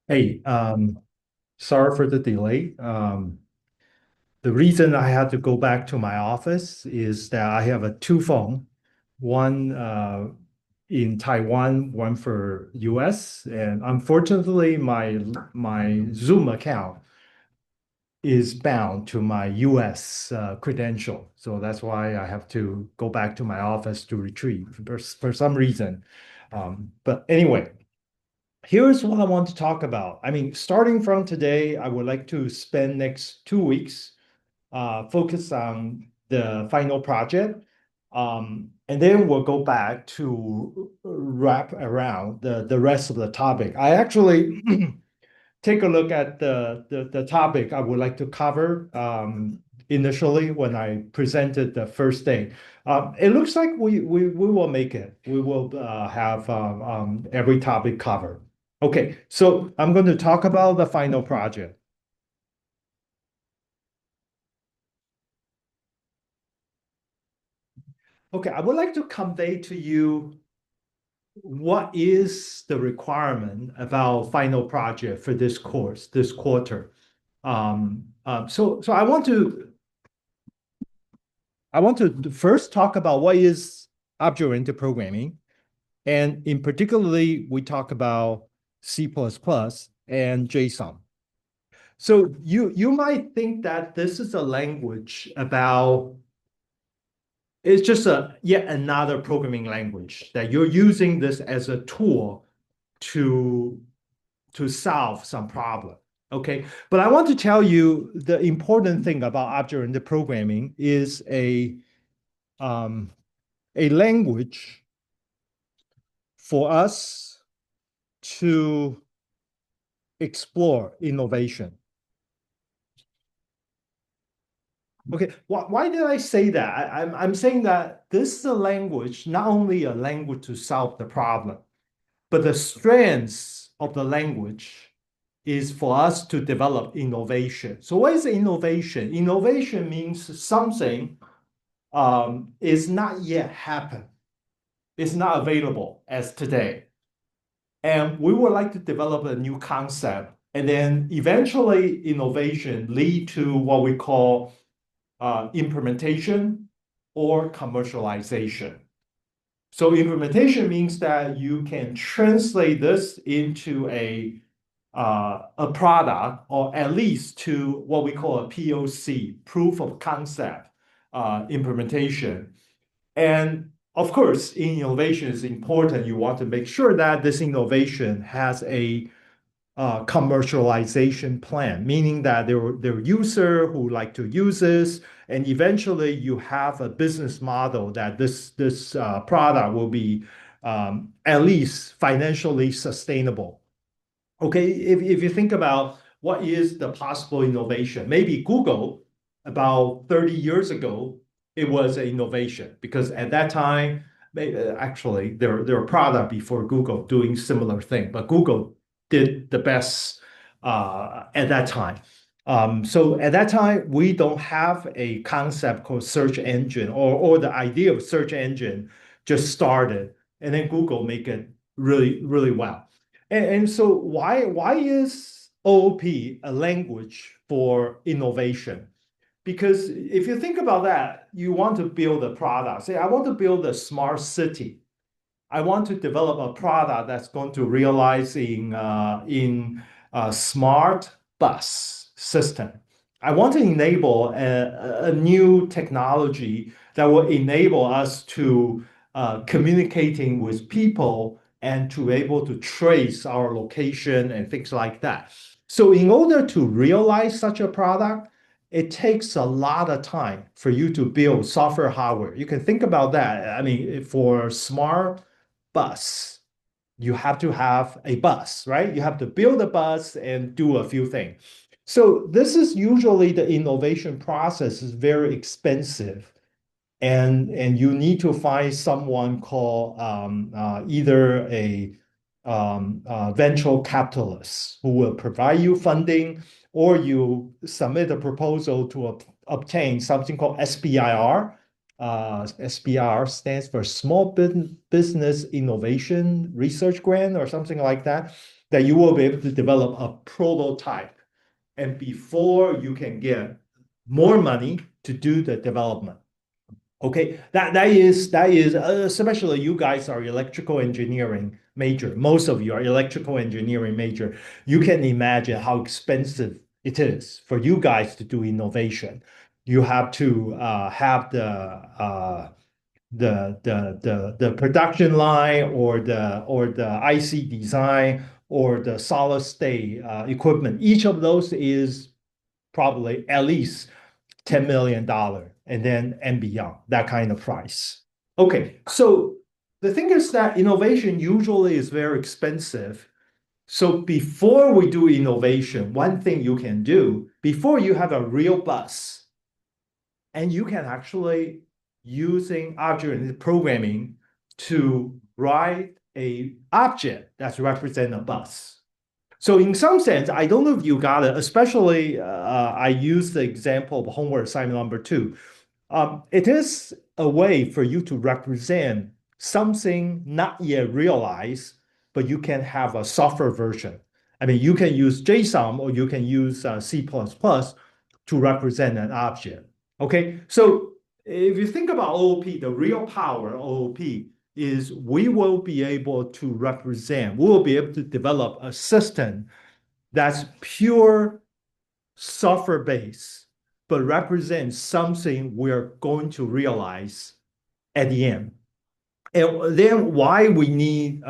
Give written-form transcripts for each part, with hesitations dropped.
Hey, sorry for the delay. The reason I had to go back to my office is that I have a two phone, one in Taiwan, one for US, and unfortunately, my Zoom account is bound to my US credential, so that's why I have to go back to my office to retrieve for some reason. But anyway. Here's what I want to talk about. I mean, starting from today, I would like to spend next 2 weeks focus on the final project. And then we'll go back to wrap around the rest of the topic. I actually take a look at the topic I would like to cover initially when I presented the first day. It looks like we will make it. We will have every topic covered. Okay, so I'm going to talk about the final project. Okay, I would like to convey to you what is the requirement about final project for this course, this quarter. So I want to first talk about what is object-oriented programming, and in particularly we talk about C++ and JSON. So you might think that this is a language about it's just a yet another programming language that you're using this as a tool to to solve some problem. Okay, but I want to tell you the important thing about object-oriented programming is um, a language for us to explore innovation. Okay, why did I say that? I'm saying that this is a language, not only a language to solve the problem, but the strengths of the language is for us to develop innovation. So what is innovation? Innovation means something is not yet happened. It's not available as today. And we would like to develop a new concept. And then eventually innovation lead to what we call implementation or commercialization. So implementation means that you can translate this into a product, or at least to what we call a POC, proof of concept implementation. And of course, innovation is important. You want to make sure that this innovation has a commercialization plan, meaning that there are user who like to use this, and eventually you have a business model that this product will be at least financially sustainable. Okay, if you think about what is the possible innovation, maybe Google about 30 years ago, it was an innovation because at that time, actually, there were product before Google doing similar thing, but Google did the best at that time. So at that time, we don't have a concept called search engine, or the idea of search engine just started, and then Google make it really well. And so why is OOP a language for innovation? Because if you think about that, you want to build a product. Say, I want to build a smart city. I want to develop a product that's going to realize in a smart bus system. I want to enable a new technology that will enable us to communicating with people and to able to trace our location and things like that. So in order to realize such a product, it takes a lot of time for you to build software hardware. You can think about that. I mean, for smart bus, you have to have a bus, right? You have to build a bus and do a few things. So this is usually the innovation process is very expensive, and you need to find someone called either a venture capitalist who will provide you funding, or you submit a proposal to obtain something called SBIR. SBIR stands for Small Business Innovation Research Grant or something like that. that you will be able to develop a prototype. And before you can get more money to do the development. Okay, that is especially you guys are electrical engineering major. Most of you are electrical engineering major. You can imagine how expensive it is for you guys to do innovation. You have to have the production line or the IC design or the solid state equipment. Each of those is probably at least $10 million and then and beyond that kind of price. Okay, so the thing is that innovation usually is very expensive. So before we do innovation, one thing you can do before you have a real bus, and you can actually using object programming to write a object that's represent a bus. So in some sense, I don't know if you got it, especially I use the example of homework assignment number two. It is a way for you to represent something not yet realized, but you can have a software version. I mean, you can use JSON or you can use C++ to represent an object. Okay, so if you think about OOP, the real power of OOP is we will be able to represent, we will be able to develop a system that's pure software based, but represents something we're going to realize at the end. And then why we need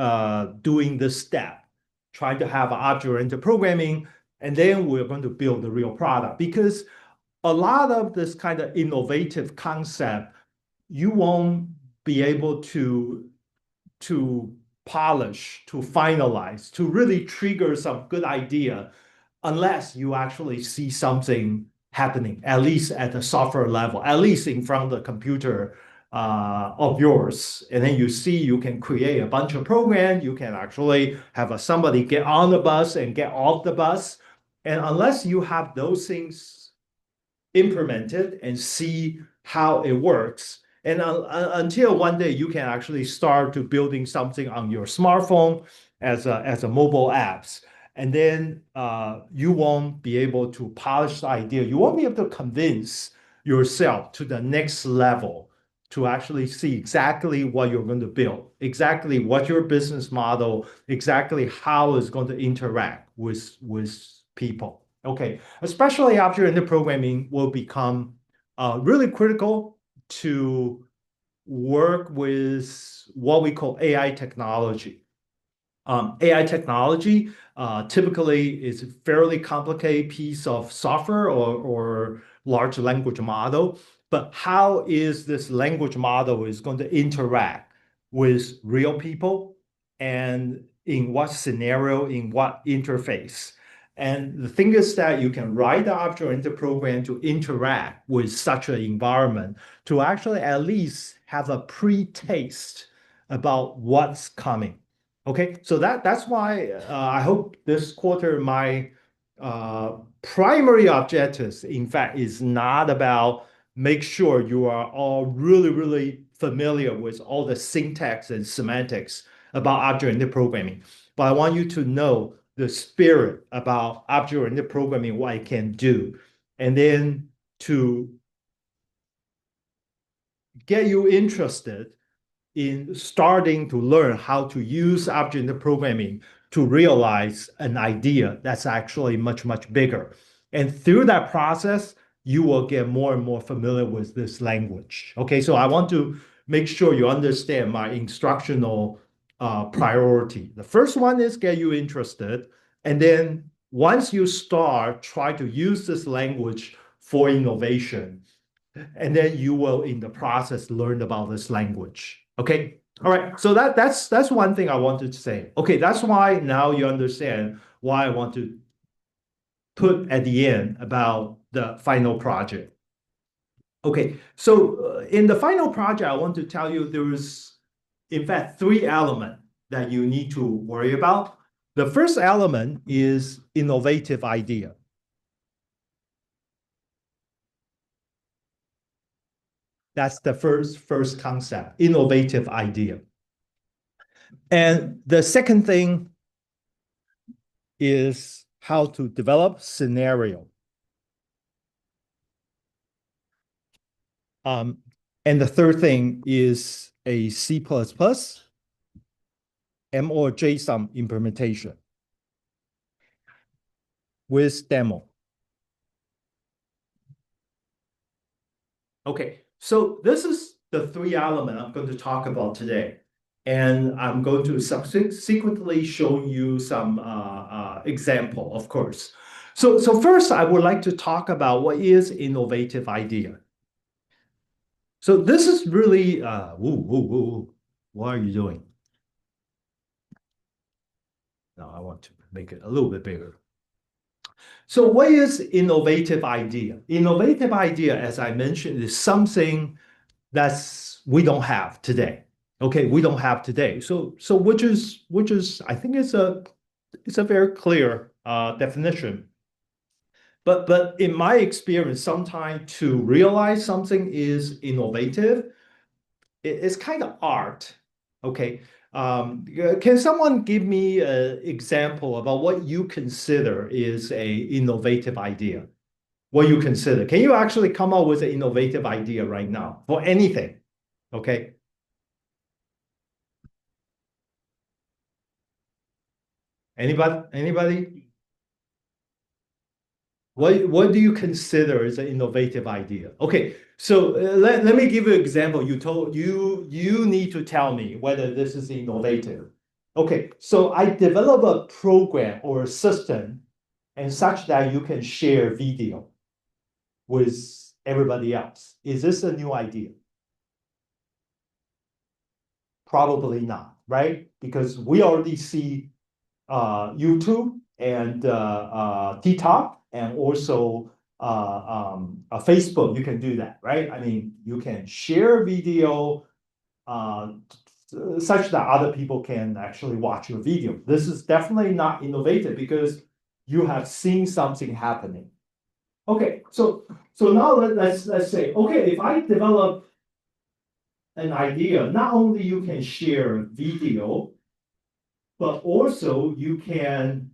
doing this step, trying to have object-oriented programming, and then we're going to build the real product. Because a lot of this kind of innovative concept, you won't be able to polish, to finalize, to really trigger some good idea unless you actually see something happening, at least at the software level, at least in front of the computer of yours. And then you see you can create a bunch of programs. You can actually have somebody get on the bus and get off the bus. And unless you have those things implemented and see how it works, and until one day you can actually start to building something on your smartphone as a mobile apps, and then you won't be able to polish the idea. You won't be able to convince yourself to the next level to actually see exactly what you're going to build, exactly what your business model, exactly how it's going to interact with people. Okay, especially after the programming will become really critical to work with what we call AI technology. AI technology typically is a fairly complicated piece of software or large language model, but how is this language model is going to interact with real people and in what scenario, in what interface? And the thing is that you can write the object-oriented program to interact with such an environment to actually at least have a pre-taste about what's coming. Okay, so that's why I hope this quarter my primary objectives, in fact, is not about make sure you are all really, really familiar with all the syntax and semantics about object-oriented programming. But I want you to know the spirit about object-oriented programming, what it can do, and then to get you interested in starting to learn how to use object programming to realize an idea that's actually much, much bigger. And through that process, you will get more and more familiar with this language. Okay, so I want to make sure you understand my instructional priority. The first one is get you interested. And then once you start, try to use this language for innovation, and then you will in the process learn about this language. Okay, all right, so that's one thing I wanted to say. Okay, that's why now you understand why I want to put at the end about the final project. Okay, so in the final project, I want to tell you there is in fact three elements that you need to worry about. The first element is innovative idea. That's the first concept, innovative idea. And the second thing is how to develop scenario. Um, and the third thing is a C++ M or JSON implementation with demo. Okay, so this is the three elements I'm going to talk about today. And I'm going to subsequently show you some example, of course. So first, I would like to talk about what is innovative idea. So this is really, what are you doing? Now I want to make it a little bit bigger. So what is innovative idea? Innovative idea, as I mentioned, is something that's we don't have today. Okay, we don't have today. So which is I think it's a very clear definition. But in my experience, sometimes to realize something is innovative, it's kind of art. Okay. Can someone give me an example about what you consider is a innovative idea? What you consider? Can you actually come up with an innovative idea right now for anything? Okay. Anybody? Anybody? What do you consider as an innovative idea? Okay, so let me give you an example. You need to tell me whether this is innovative. Okay, so I develop a program or a system and such that you can share video with everybody else. Is this a new idea? Probably not, right? Because we already see YouTube and TikTok and also Facebook. You can do that, right? I mean, you can share video uh, such that other people can actually watch your video. This is definitely not innovative because you have seen something happening. Okay, so now let's say, okay, if I develop an idea, not only you can share video, but also you can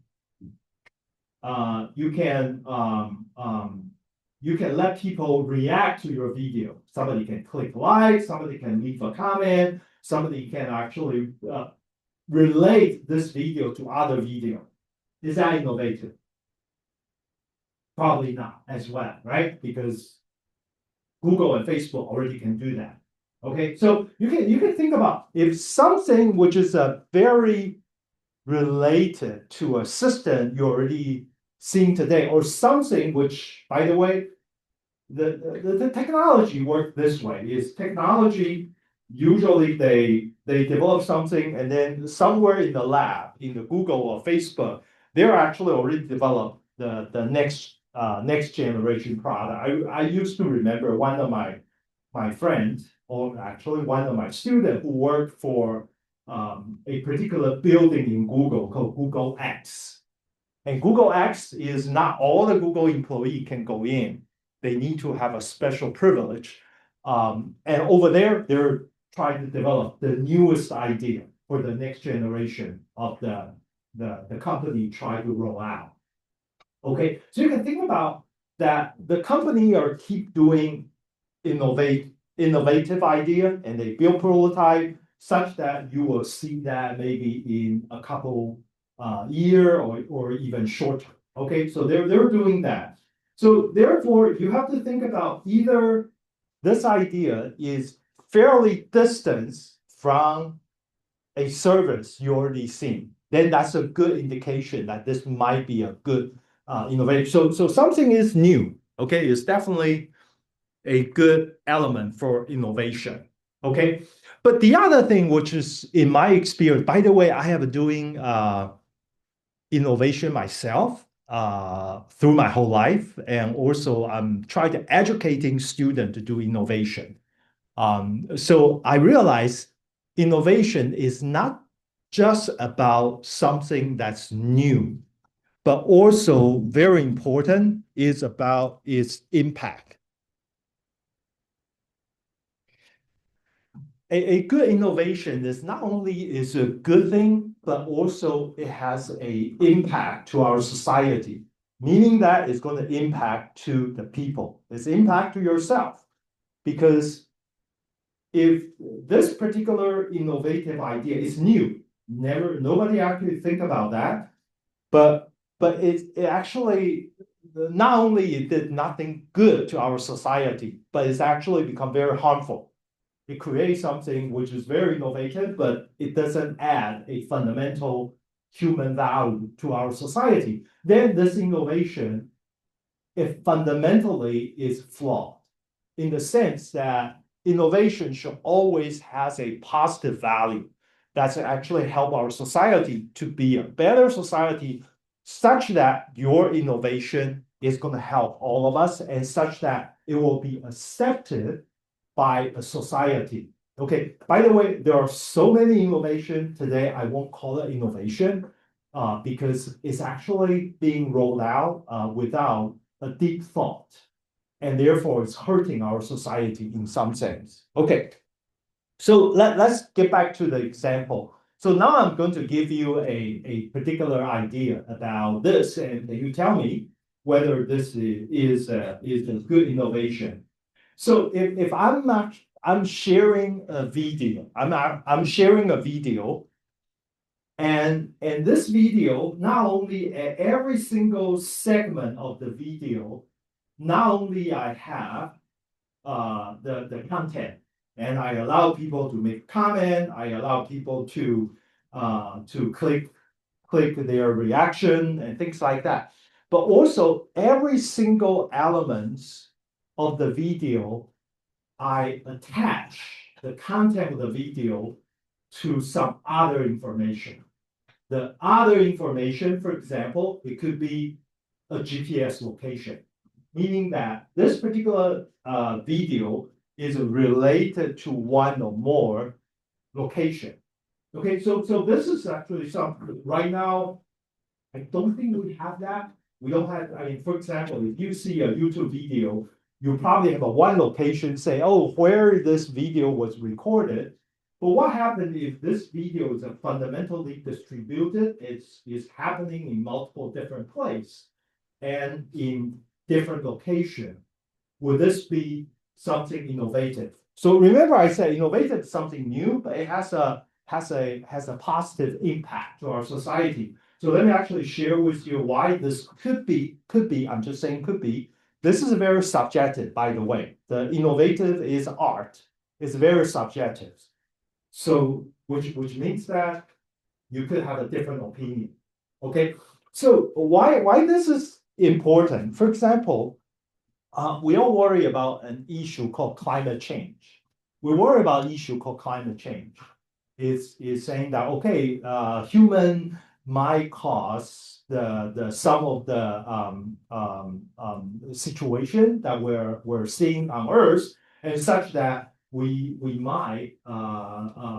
you can let people react to your video. Somebody can click like, somebody can leave a comment, somebody can actually relate this video to other video. Is that innovative? Probably not as well, right? Because Google and Facebook already can do that. Okay, so you can think about if something which is a very related to a system you're already seeing today, or something which, by the way, the technology works this way, is technology, usually they develop something and then somewhere in the lab, in the Google or Facebook, they're actually already developed the next generation product. I used to remember one of my friends, or actually one of my students who worked for a particular building in Google called Google X. And Google X is not all the Google employee can go in. They need to have a special privilege. And over there, they're trying to develop the newest idea for the next generation of the company try to roll out. Okay, so you can think about that the company are keep doing innovative idea and they build prototype such that you will see that maybe in a couple year or even shorter. Okay, so they're doing that. So therefore, you have to think about either this idea is fairly distant from a service you already seen, then that's a good indication that this might be a good innovation. So something is new. Okay, it's definitely a good element for innovation. Okay, but the other thing, which is in my experience, by the way, I have doing innovation myself through my whole life, and also I'm trying to educating students to do innovation. So I realize innovation is not just about something that's new, but also very important is about its impact. a good innovation is not only is a good thing, but also it has a impact to our society, meaning that it's going to impact to the people. It's impact to yourself. Because if this particular innovative idea is new, nobody actually think about that, but it actually not only it did nothing good to our society, but it's actually become very harmful. It creates something which is very innovative, but it doesn't add a fundamental human value to our society. Then this innovation, it fundamentally is flawed in the sense that innovation should always has a positive value that's actually help our society to be a better society, such that your innovation is going to help all of us and such that it will be accepted by a society. Okay, by the way, there are so many innovation today, I won't call it innovation because it's actually being rolled out without a deep thought. And therefore, it's hurting our society in some sense. Okay, so let's get back to the example. So now I'm going to give you a particular idea about this, and you tell me whether this is a good innovation. So if I'm not, I'm sharing a video. I'm sharing a video, and this video, not only every single segment of the video, not only I have the content, and I allow people to make comment, I allow people to click their reaction and things like that. But also every single element of the video, I attach the content of the video to some other information. The other information, for example, it could be a GPS location, meaning that this particular video is related to one or more location. Okay, so this is actually something right now. I don't think we have that. We don't have, I mean, for example, if you see a YouTube video, you probably have a one location say, oh, where this video was recorded. But what happens if this video is a fundamentally distributed? It's happening in multiple different places and in different location. Would this be something innovative? So remember, I said innovative is something new, but it has a positive impact to our society. So let me actually share with you why this could be, I'm just saying could be. This is very subjective, by the way. The innovative is art. It's very subjective. So which means that you could have a different opinion. Okay. So why this is important? For example, we all worry about an issue called climate change. We worry about an issue called climate change. Is saying that okay, human might cause the some of the situation that we're seeing on Earth, and such that we might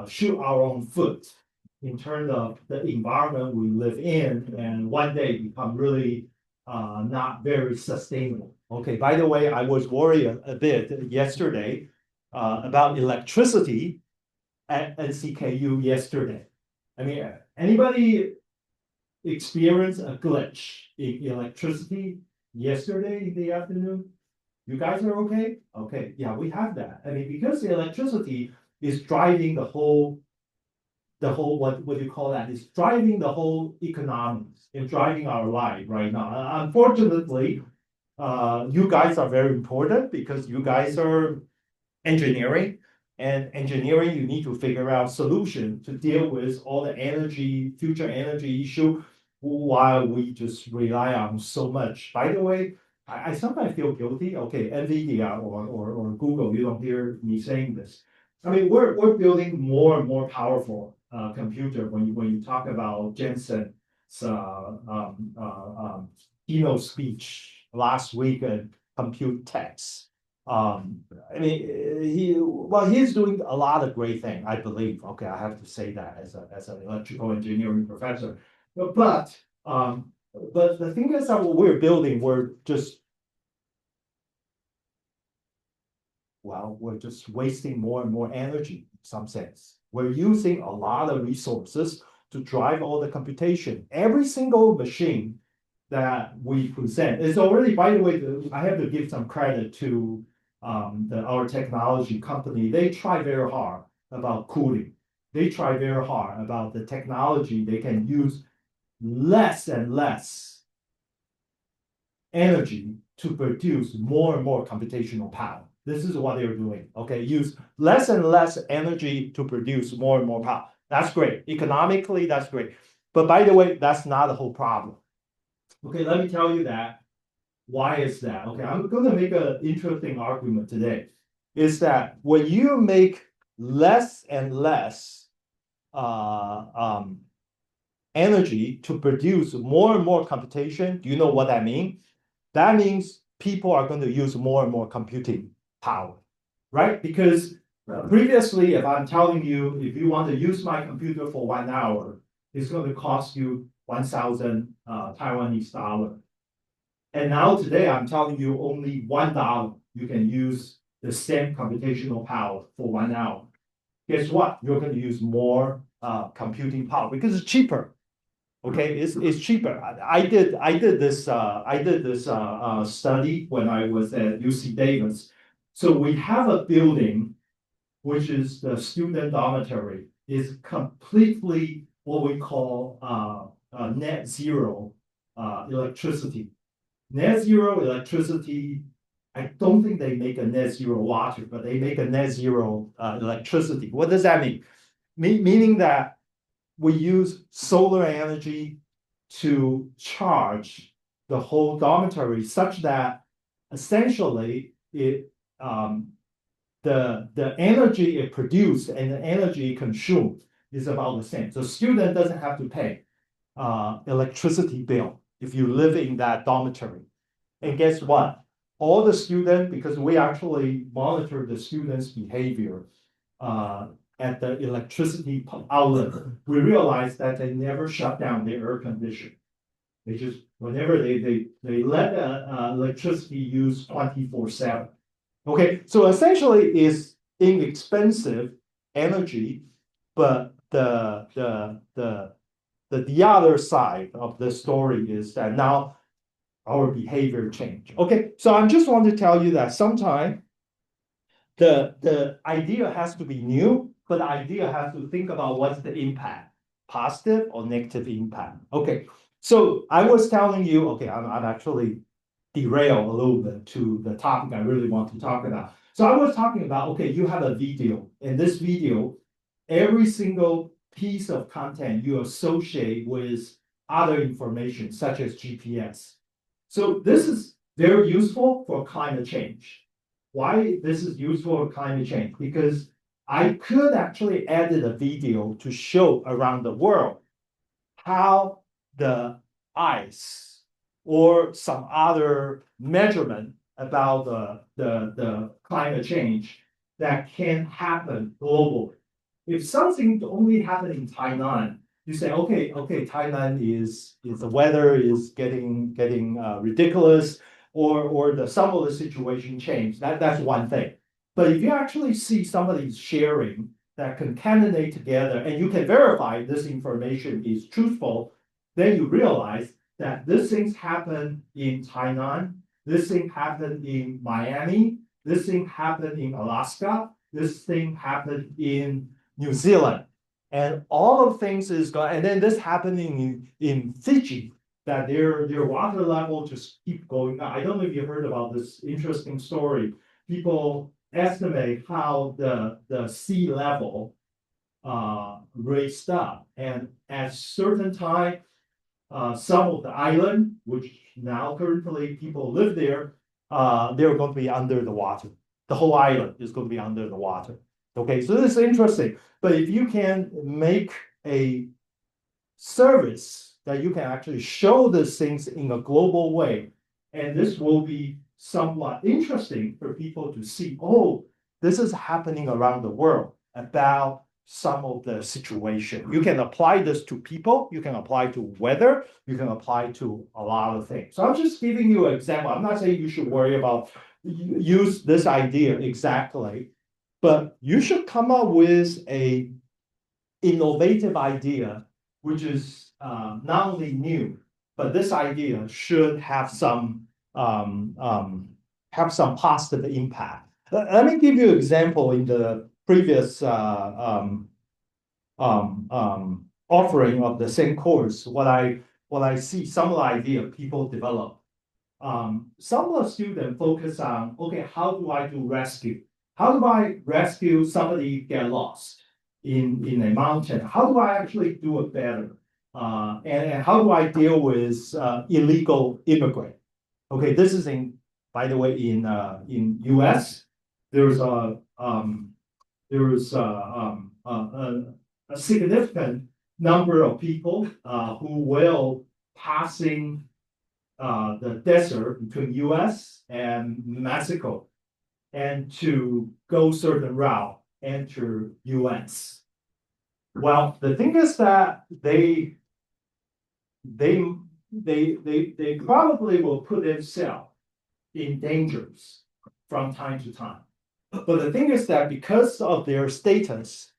shoot our own foot in terms of the environment we live in, and one day become really not very sustainable. Okay, by the way, I was worried a bit yesterday about electricity at NCKU yesterday. I mean, anybody experience a glitch in electricity yesterday in the afternoon? You guys are okay? Okay, yeah, we have that. I mean, because the electricity is driving the whole what do you call that? It's driving the whole economics and driving our life right now. Unfortunately, you guys are very important because you guys are engineering, and engineering, you need to figure out solution to deal with all the future energy issue, while we just rely on so much. By the way, I sometimes feel guilty. Okay, NVIDIA or Google, you don't hear me saying this. I mean, we're building more and more powerful computer when you talk about Jensen's keynote speech last week at Compute Text. I mean, he's doing a lot of great things, I believe. Okay, I have to say that as an electrical engineering professor. But the thing is that what we're building, we're just wasting more and more energy. some sense. We're using a lot of resources to drive all the computation. Every single machine that we present is already, by the way, I have to give some credit to our technology company. They try very hard about cooling. They try very hard about the technology. They can use less and less energy to produce more and more computational power. This is what they're doing, okay? Use less and less energy to produce more and more power. That's great. Economically, that's great. But by the way, that's not the whole problem. Okay, let me tell you that. Why is that? Okay, I'm going to make an interesting argument today. Is that when you make less and less energy to produce more and more computation, do you know what that means? That means people are going to use more and more computing power, right? Because previously, if I'm telling you, if you want to use my computer for 1 hour, it's going to cost you 1,000 Taiwanese dollar. And now today, I'm telling you only $1, you can use the same computational power for 1 hour. Guess what? You're going to use more computing power because it's cheaper. Okay, it's cheaper. I did this study when I was at UC Davis. So we have a building, which is the student dormitory, is completely what we call net zero electricity. Net zero electricity, I don't think they make a net zero water, but they make a net zero electricity. What does that mean? Meaning that we use solar energy to charge the whole dormitory such that essentially the energy it produced and the energy consumed is about the same. So student doesn't have to pay electricity bill if you live in that dormitory. And guess what? All the students, because we actually monitor the students' behavior at the electricity outlet, we realized that they never shut down their air conditioner. They just, whenever they let electricity use 24/7. Okay, so essentially it's inexpensive energy, but the other side of the story is that now our behavior change. Okay, so I just want to tell you that sometimes the idea has to be new, but the idea has to think about what's the impact, positive or negative impact. Okay, so I was telling you, okay, I'm actually derail a little bit to the topic I really want to talk about. So I was talking about, okay, you have a video. In this video, every single piece of content you associate with other information, such as GPS. So this is very useful for climate change. Why this is useful for climate change? Because I could actually edit a video to show around the world how the ice or some other measurement about the climate change that can happen globally. If something only happened in Tainan, you say, okay, Tainan is the weather is getting ridiculous, or some of the situation changed. That's one thing. But if you actually see somebody sharing that concatenate together, and you can verify this information is truthful, then you realize that this thing happened in Tainan, this thing happened in Miami, this thing happened in Alaska, this thing happened in New Zealand. And all of things is going, and then this happening in Fiji, that their water level just keep going up. I don't know if you heard about this interesting story. People estimate how the sea level raised up. And at certain time, some of the island, which now currently people live there, they're going to be under the water. The whole island is going to be under the water. Okay, so this is interesting. But if you can make a service that you can actually show these things in a global way, and this will be somewhat interesting for people to see, oh, this is happening around the world about some of the situation. You can apply this to people, you can apply to weather, you can apply to a lot of things. So I'm just giving you an example. I'm not saying you should worry about use this idea exactly but you should come up with a innovative idea, which is not only new, but this idea should um, um, have some positive impact. Let me give you an example in the previous offering of the same course. What I see some of the idea people develop. Some of the students focus on, okay, how do I do rescue? How do I rescue somebody get lost in a mountain? How do I actually do it better? And how do I deal with illegal immigrant? Okay, this is by the way, in US, there's a significant number of people who will passing the desert between US and Mexico and to go certain route enter US. Well, the thing is that they they probably will put themselves in dangers from time to time. But the thing is that because of their status,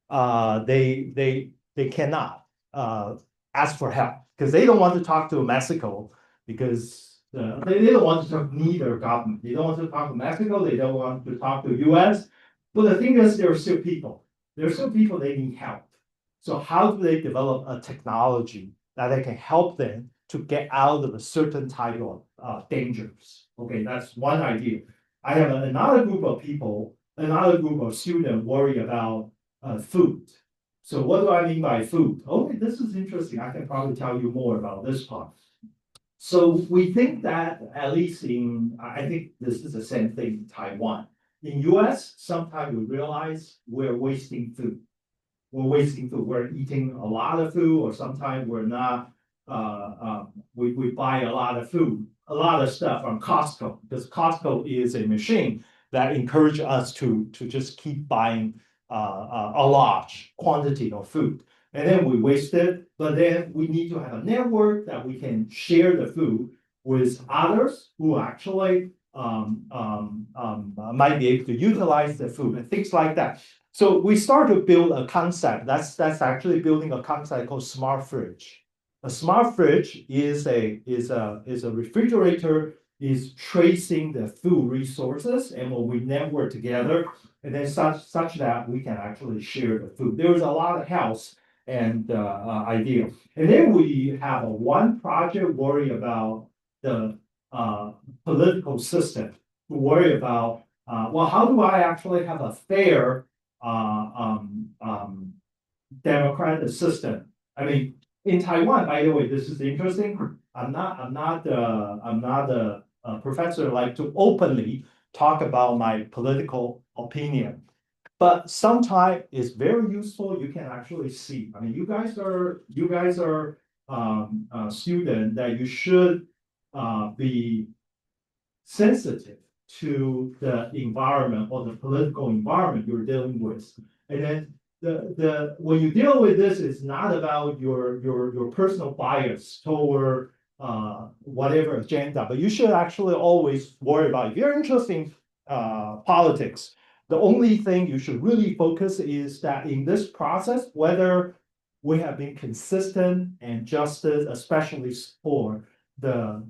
they cannot ask for help because they don't want to talk to Mexico because they don't want to talk neither government. They don't want to talk to Mexico. They don't want to talk to U.S. But the thing is, there are still people. There are still people they need help. So how do they develop a technology that they can help them to get out of a certain type of dangers? Okay, that's one idea. I have another group of people, another group of students worry about food. So what do I mean by food? Okay, this is interesting. I can probably tell you more about this part. So we think that at least I think this is the same thing in Taiwan. In US, sometimes we realize we're wasting food. We're eating a lot of food, or sometimes we're not. We buy a lot of food, a lot of stuff from Costco, because Costco is a machine that encourages us to just keep buying a large quantity of food. And then we waste it, but then we need to have a network that we can share the food with others who actually might be able to utilize the food and things like that. So we start to build a concept. That's actually building a concept called smart fridge. A smart fridge is a refrigerator is tracing the food resources, and when we network together, and then such that we can actually share the food. There is a lot of health and idea. And then we have one project worry about the political system. Worry about well, how do I actually have a fair democratic system? I mean, in Taiwan, by the way, this is interesting. I'm not a professor like to openly talk about my political opinion, but sometimes it's very useful. You can actually see. I mean, you guys are student that you should be sensitive to the environment or the political environment you're dealing with. And then the when you deal with this, it's not about your personal bias toward whatever agenda, but you should actually always worry about if you're interested in politics. The only thing you should really focus is that in this process, whether we have been consistent and justice, especially for the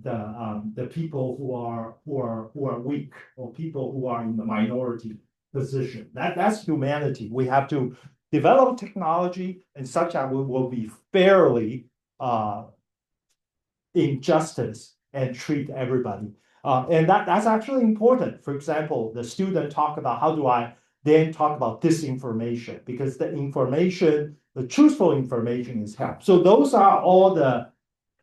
people who are weak or people who are in the minority position. That's humanity. We have to develop technology in such that we will be fairly in justice and treat everybody. And that's actually important. For example, the student talk about how do I then talk about disinformation, because the information, the truthful information is help. So those are all the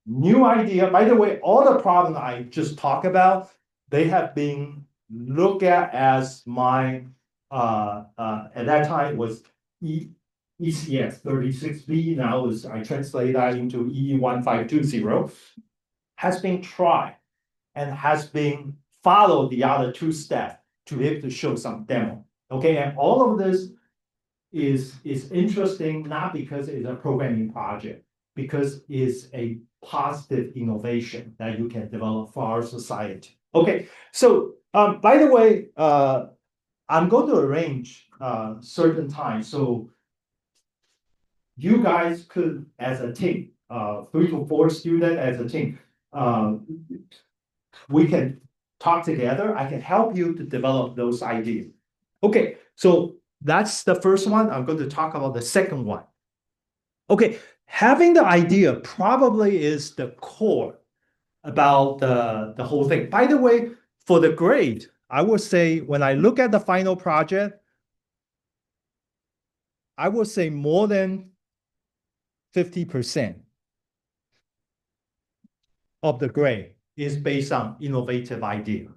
new idea. By the way, all the problems I just talked about, they have been looked at as my at that time was ECS 36B. Now is I translate that into EE1520, has been tried and has been followed the other two steps to be able to show some demo. Okay, and all of this is interesting not because it's a programming project, because it's a positive innovation that you can develop for our society. Okay, so by the way, I'm going to arrange certain times so you guys could, as a team, 3 to 4 students as a team, uh, we can talk together. I can help you to develop those ideas. Okay, so that's the first one. I'm going to talk about the second one. Okay, having the idea probably is the core about the whole thing. By the way, for the grade, I would say when I look at the final project, I would say more than 50% of the grade is based on innovative idea.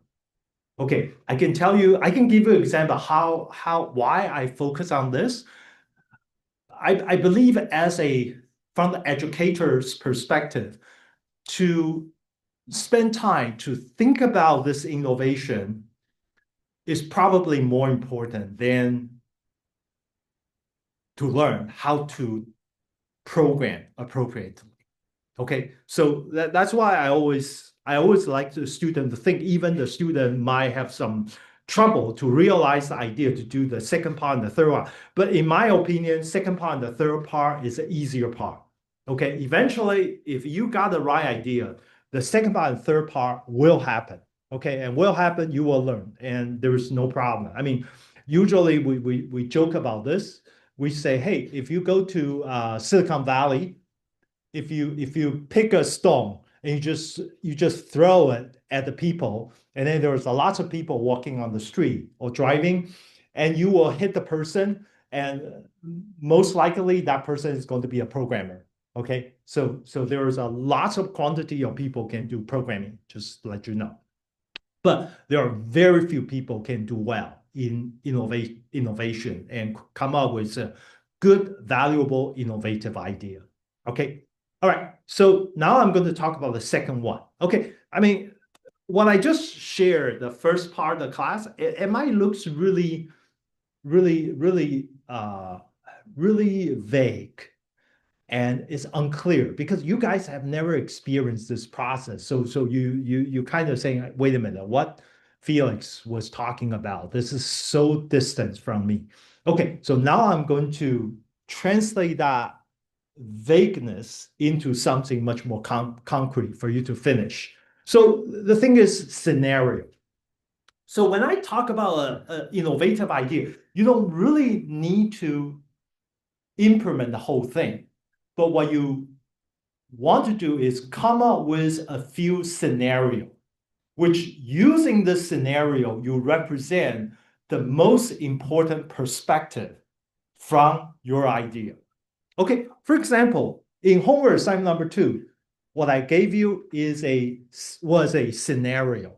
Okay, I can tell you, I can give you an example why I focus on this. I believe from the educator's perspective, to spend time to think about this innovation is probably more important than to learn how to program appropriately. Okay, so that's why I always like the student to think, even the student might have some trouble to realize the idea to do the second part and the third one. But in my opinion, second part and the third part is the easier part. Okay, eventually, if you got the right idea, the second part and third part will happen. Okay, and will happen, you will learn, and there's no problem. I mean, usually we joke about this. We say, hey, if you go to Silicon Valley, if you pick a stone and you just throw it at the people, and then there's a lot of people walking on the street or driving, and you will hit the person, and most likely that person is going to be a programmer. Okay, so there is a lot of quantity of people can do programming, just to let you know. But there are very few people can do well in innovation and come up with a good, valuable, innovative idea. Okay. All right. So now I'm going to talk about the second one. Okay. I mean, what I just shared, the first part of the class, it might looks really vague and it's unclear because you guys have never experienced this process. So you kind of saying, wait a minute, what Felix was talking about? This is so distant from me. Okay, so now I'm going to translate that vagueness into something much more concrete for you to finish. So the thing is scenario. So when I talk about an innovative idea, you don't really need to implement the whole thing. But what you want to do is come up with a few scenarios, which using this scenario, you represent the most important perspective from your idea. Okay, for example, in homework assignment number 2, what I gave you was a scenario.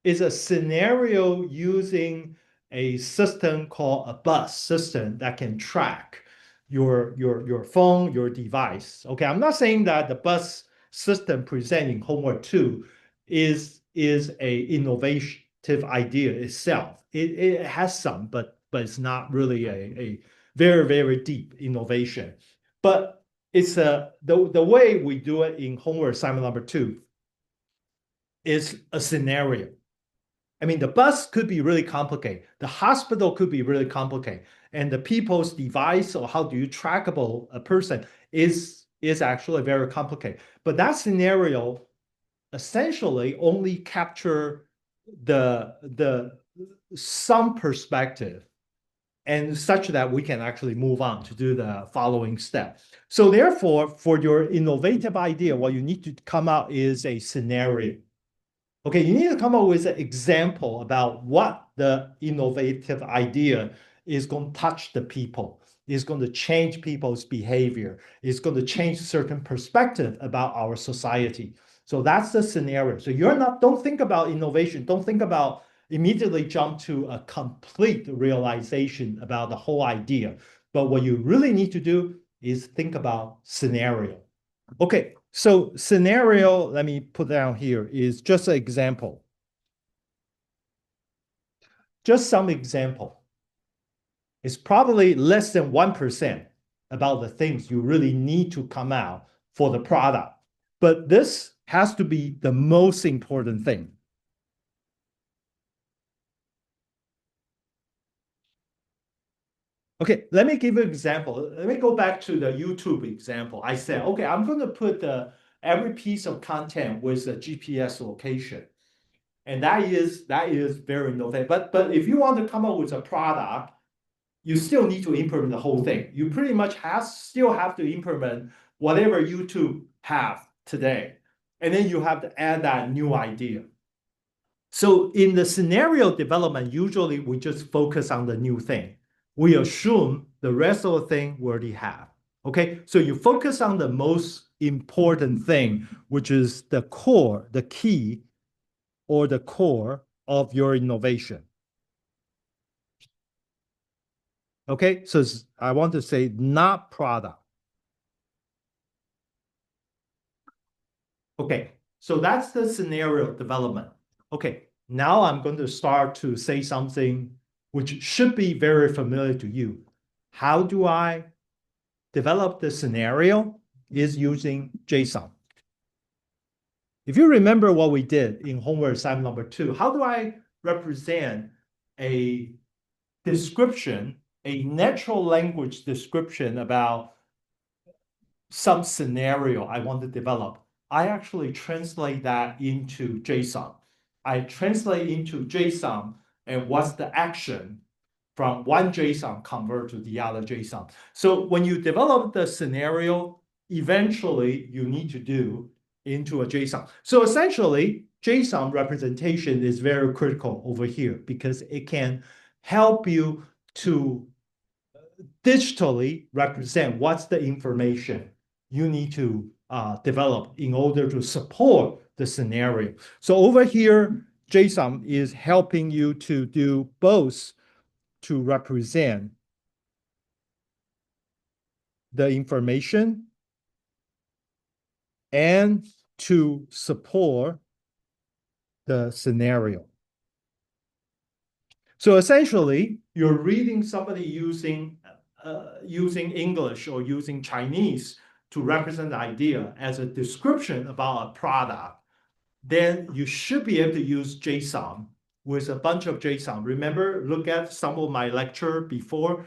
Is a scenario using a system called a bus system that can track your phone, your device. Okay, I'm not saying that the bus system presenting homework 2 is a innovative idea itself. It has some, but it's not really a very deep innovation. But it's the way we do it in homework assignment number 2 is a scenario. I mean, the bus could be really complicated. The hospital could be really complicated. And the people's device or how do you trackable a person is actually very complicated. But that scenario essentially only capture the some perspective and such that we can actually move on to do the following step. So therefore, for your innovative idea, what you need to come out is a scenario. Okay, you need to come up with an example about what the innovative idea is going to touch the people, is going to change people's behavior, is going to change certain perspective about our society. So that's the scenario. So don't think about innovation, don't think about immediately jump to a complete realization about the whole idea. But what you really need to do is think about scenario. Okay, so scenario, let me put down here, is just an example. Just some example. It's probably less than 1% about the things you really need to come out for the product. But this has to be the most important thing. Okay, let me give you an example. Let me go back to the YouTube example. I said, okay, I'm going to put every piece of content with a GPS location. And that is very innovative. But if you want to come up with a product, you still need to implement the whole thing. You pretty much still have to implement whatever YouTube have today. And then you have to add that new idea. So in the scenario development, usually we just focus on the new thing. We assume the rest of the thing we already have. Okay, so you focus on the most important thing, which is the core, the key, or the core of your innovation. Okay, so I want to say not product. Okay, so that's the scenario development. Okay, now I'm going to start to say something which should be very familiar to you. How do I develop the scenario? Is using JSON. If you remember what we did in homework assignment number 2, how do I represent a description, a natural language description about some scenario I want to develop? I actually translate that into JSON. I translate into JSON and what's the action from one JSON convert to the other JSON. So when you develop the scenario, eventually you need to do into a JSON. So essentially, JSON representation is very critical over here because it can help you to digitally represent what's the information you need to develop in order to support the scenario. So over here, JSON is helping you to do both to represent the information and to support the scenario. So essentially, you're reading somebody using English or using Chinese to represent the idea as a description about a product. Then you should be able to use JSON with a bunch of JSON. Remember, look at some of my lecture before,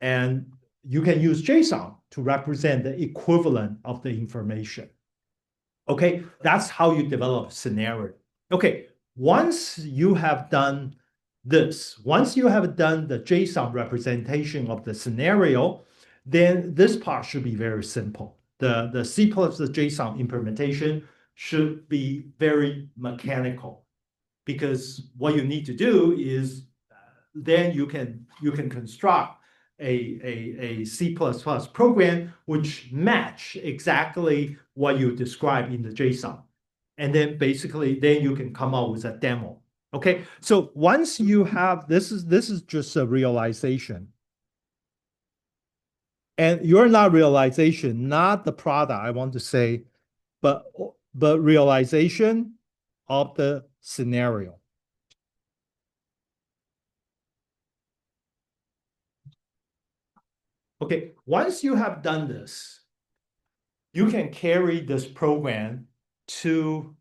and you can use JSON to represent the equivalent of the information. Okay, that's how you develop scenario. Okay, once you have done this, once you have done the JSON representation of the scenario, then this part should be very simple. The C plus the JSON implementation should be very mechanical because what you need to do is then you can construct a C++ program which match exactly what you describe in the JSON. And then basically, then you can come out with a demo. Okay, so once you have, this is just a realization. And you're not realization, not the product, I want to say, but realization of the scenario. Okay, once you have done this, you can carry this program to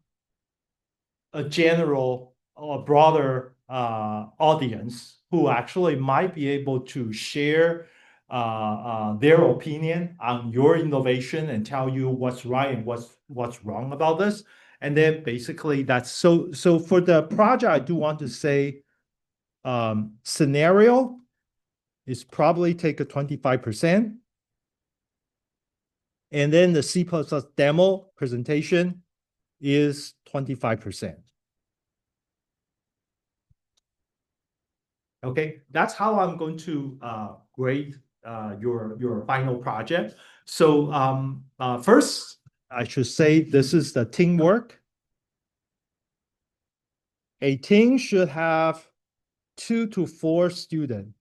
a general or broader audience who actually might be able to share their opinion on your innovation and tell you what's right and what's wrong about this. And then basically that's so for the project, I do want to say scenario is probably take a 25%. And then the C++ demo presentation is 25%. Okay, that's how I'm going to grade your final project. So first, I should say this is the teamwork. A team should have 2 to 4 students.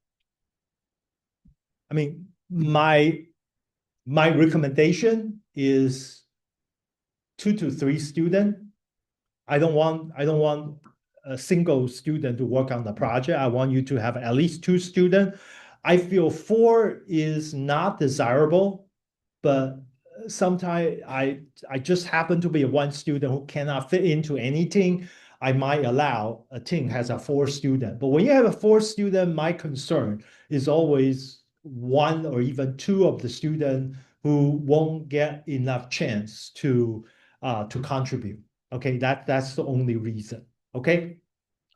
I mean, my recommendation is 2 to 3 students. I don't want a single student to work on the project. I want you to have at least 2 students. I feel 4 is not desirable, but sometimes I just happen to be one student who cannot fit into any team. I might allow a team has a 4 student. But when you have a 4 student, my concern is always one or even two of the students who won't get enough chance to contribute. Okay, that's the only reason. Okay.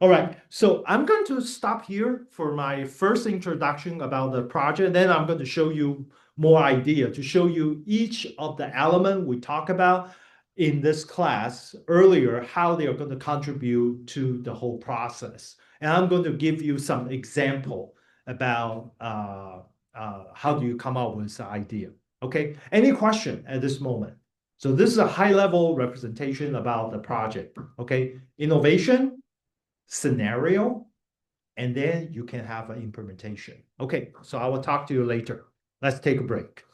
All right, so I'm going to stop here for my first introduction about the project. Then I'm going to show you more idea to show you each of the element we talked about in this class earlier, how they are going to contribute to the whole process. And I'm going to give you some example about how do you come up with the idea. Okay, any question at this moment? So this is a high level representation about the project. Okay, innovation, scenario, and then you can have an implementation. Okay, so I will talk to you later. Let's take a break.